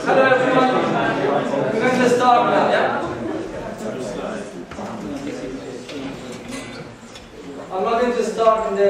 Hello everyone. We're going to start now, yeah? I'm not going to start in the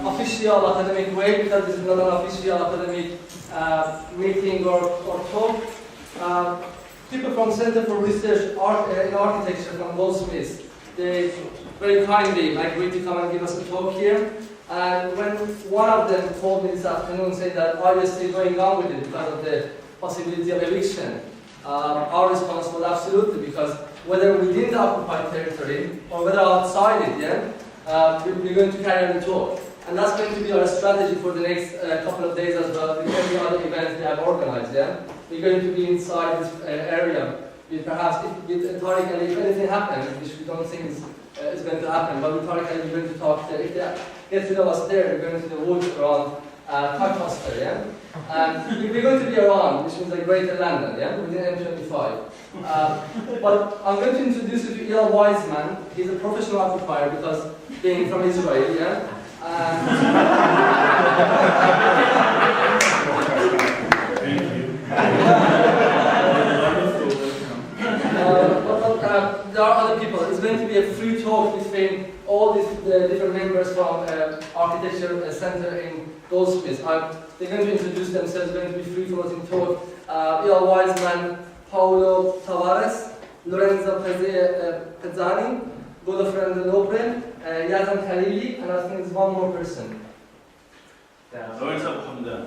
official academic way because this is not an official academic meeting or talk. People from Center for Research in Architecture from Goldsmiths, they very kindly agreed to come and give us a talk here. And when one of them told me this afternoon, saying that are you still going on with it because of the possibility of eviction, our response was absolutely, because whether within the occupied territory or whether outside it, we're going to carry on the talk. And that's going to be our strategy for the next couple of days as well, with every other event we have organized. We're going to be inside this area, with perhaps with Tariq Ali, if anything happens, which we don't think is going to happen, but with Tariq Ali, we're going to talk there. If they get rid of us there, we're going to the woods around Tacmaster, and we're going to be around, which means like Greater London, within M25. But I'm going to introduce you to Eyal Weizman. He's a professional occupier because being from Israel, there are other people. It's going to be a free talk between all these different members from Architecture Center in Goldsmiths. They're going to introduce themselves. It's going to be free floating talk. Eyal Weizman, Paulo, Tavares, Lorenzo, Pezzani, Godofredo, Nobre, Yazan, Khalili, and I think it's one more person. Lorenzo, yeah?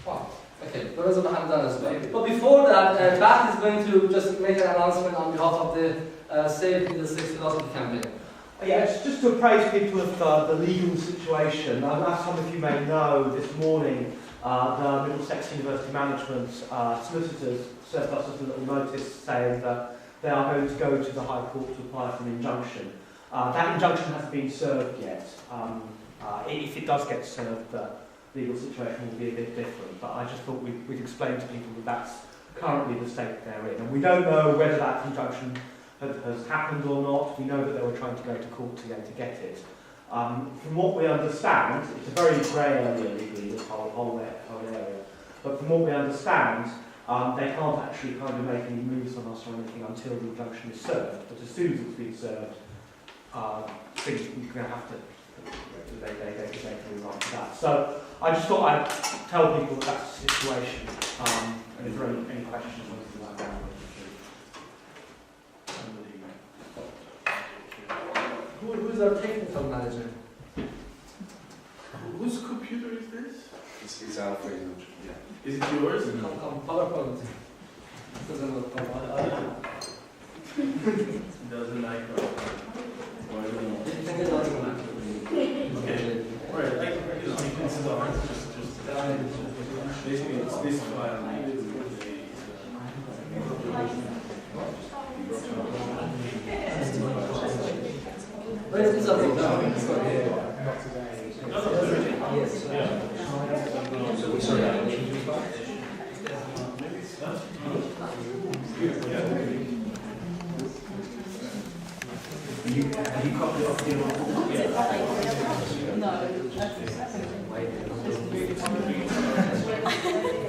Wow. Okay, Lorenzo as well. But before that, Bath is going to just make an announcement on behalf of the Save in the Six Philosophy campaign. Yes, just to appraise people of the legal situation. As some of you may know, this morning the Middlesex University Management solicitors sent us a little notice saying that they are going to go to the High Court to apply for an injunction. That injunction hasn't been served yet. If it does get served, the legal situation will be a bit different. But I just thought we'd explain to people that that's currently the state they're in. And we don't know whether that injunction has happened or not. We know that they were trying to go to court to get it. From what we understand, it's a very grey area legally, this whole area. But from what we understand, they can't actually kind of make any moves on us or anything until the injunction is served. But as soon as it's been served, things you're going to have to, they can move on to that. So I just thought I'd tell people that that's the situation. And if there are any questions or anything like that. Who's our technical manager? whose computer is this? It's Eyal Weizman. Yeah. Is it yours? Come, PowerPoint. Doesn't look Doesn't like it. Okay. Alright, basically it's this file. Where is this other one? Yes. Have you copied off the No,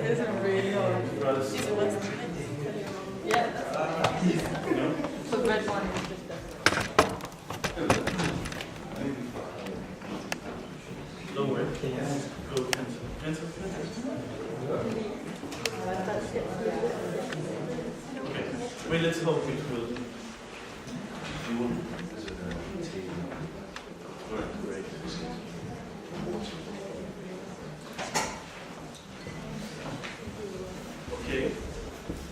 it's really hard. Yeah, that's the red one is just there. Don't worry. Go cancel. Okay. Wait, let's hope it will. Okay.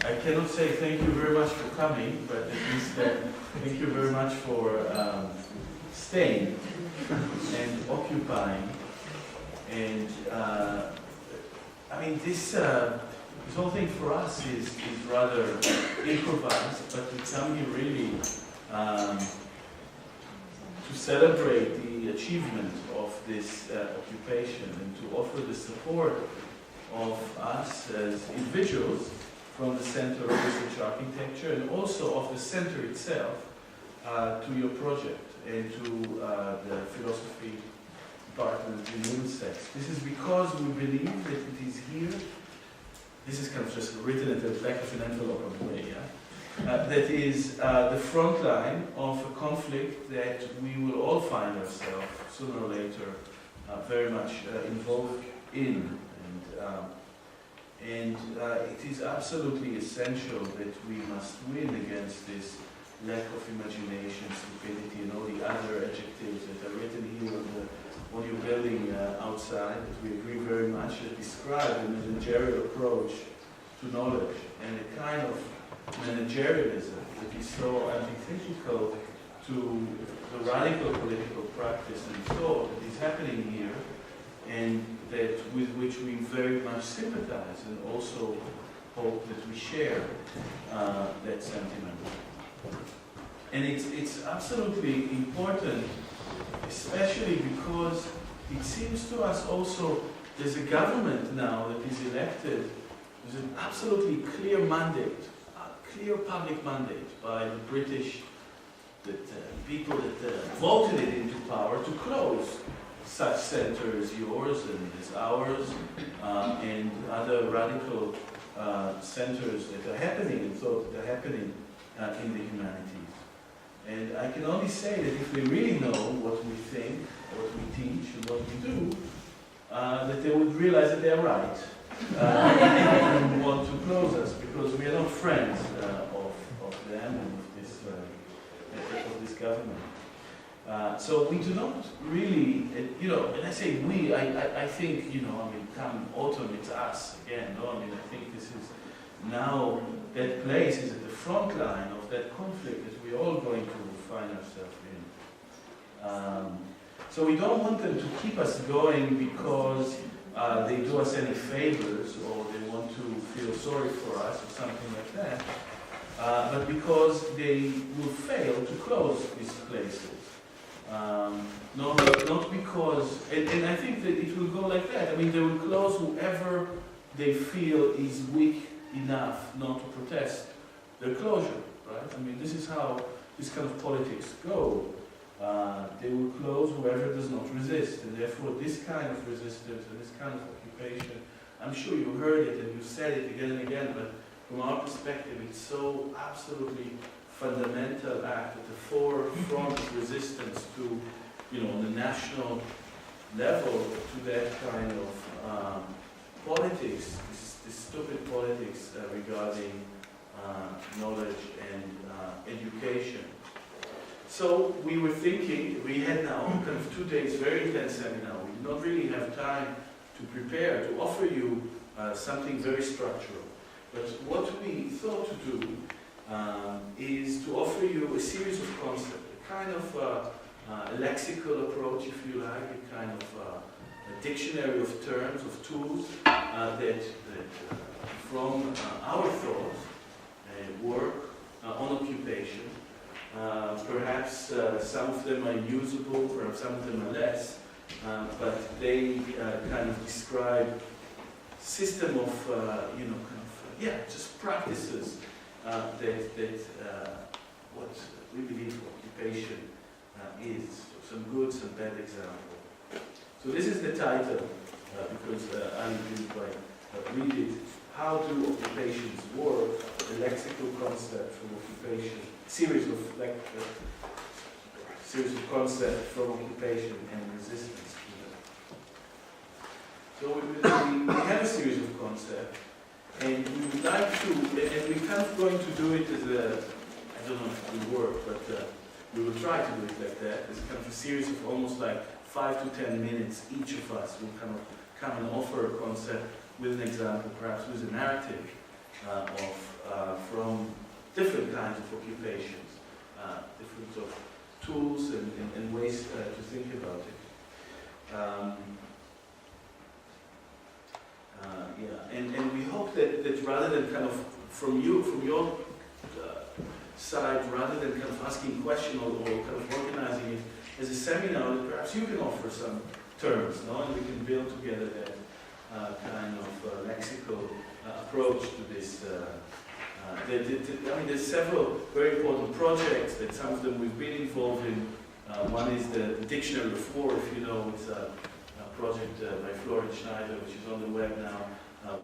I cannot say thank you very much for coming, but at least thank you very much for staying and occupying. And I mean, this whole thing for us is rather improvised, but it's something really to celebrate the achievement of this occupation and to offer the support of us as individuals from the Center of Research Architecture and also of the center itself to your project and to the philosophy partners in unisex. This is because we believe that it is here. This is kind of just written at the back of an envelope on the way, yeah? That is the front line of a conflict that we will all find ourselves sooner or later very much involved in. And it is absolutely essential that we must win against this lack of imagination, stupidity, and all the other adjectives that are written here on your building outside, that we agree very much, that describe a managerial approach to knowledge and a kind of managerialism that is so antithetical to the radical political practice and thought that is happening here, and that with which we very much sympathize and also hope that we share that sentiment. And it's absolutely important, especially because it seems to us also there's a government now that is elected. There's an absolutely clear mandate, a clear public mandate by the British people that voted it into power to close such centers as yours and as ours and other radical centers that are happening and thought that are happening in the humanities. And I can only say that if we really know what we think, what we teach, and what we do, that they would realize that they're right and want to close us, because we are not friends of them and of this government. So we do not really, when I say we, I think, come autumn, it's us again, no? I think this is now, that place is at the front line of that conflict that we're all going to find ourselves in. So we don't want them to keep us going because they do us any favors or they want to feel sorry for us or something like that, but because they will fail to close these places. Not because, and I think that it will go like that. They will close whoever they feel is weak enough not to protest their closure, right? This is how this kind of politics go. They will close whoever does not resist, and therefore this kind of resistance and this kind of occupation, I'm sure you heard it and you said it again and again, but from our perspective it's so absolutely fundamental act at the forefront of resistance to, on the national level, to that kind of politics, this stupid politics regarding knowledge and education. So we were thinking, we had now kind of 2 days very intense seminar. We did not really have time to prepare, to offer you something very structural. But what we thought to do is to offer you a series of concepts, a kind of a lexical approach, if you like, a kind of a dictionary of terms, of tools that from our thoughts, work on occupation. Perhaps some of them are usable, perhaps some of them are less, but they kind of describe system of, just practices that what we believe occupation is. So some good, some bad examples. So this is the title, because I didn't quite read it. How do occupations work? A lexical concept from occupation, series of concepts from occupation and resistance. So we have a series of concepts, and we would like to, and we're kind of going to do it as a, I don't know if it will work, but we will try to do it like that. It's kind of a series of almost like 5 to 10 minutes. Each of us will kind of come and offer a concept with an example, perhaps with a narrative from different kinds of occupations, different sort of tools and ways to think about it. And we hope that rather than kind of from your side, rather than kind of asking questions or kind of organizing it as a seminar, that perhaps you can offer some terms, no? And we can build together that kind of lexical approach to this. There's several very important projects that some of them we've been involved in One is the Dictionary of War, if you know, it's a project by Florence Schneider, which is on the web now.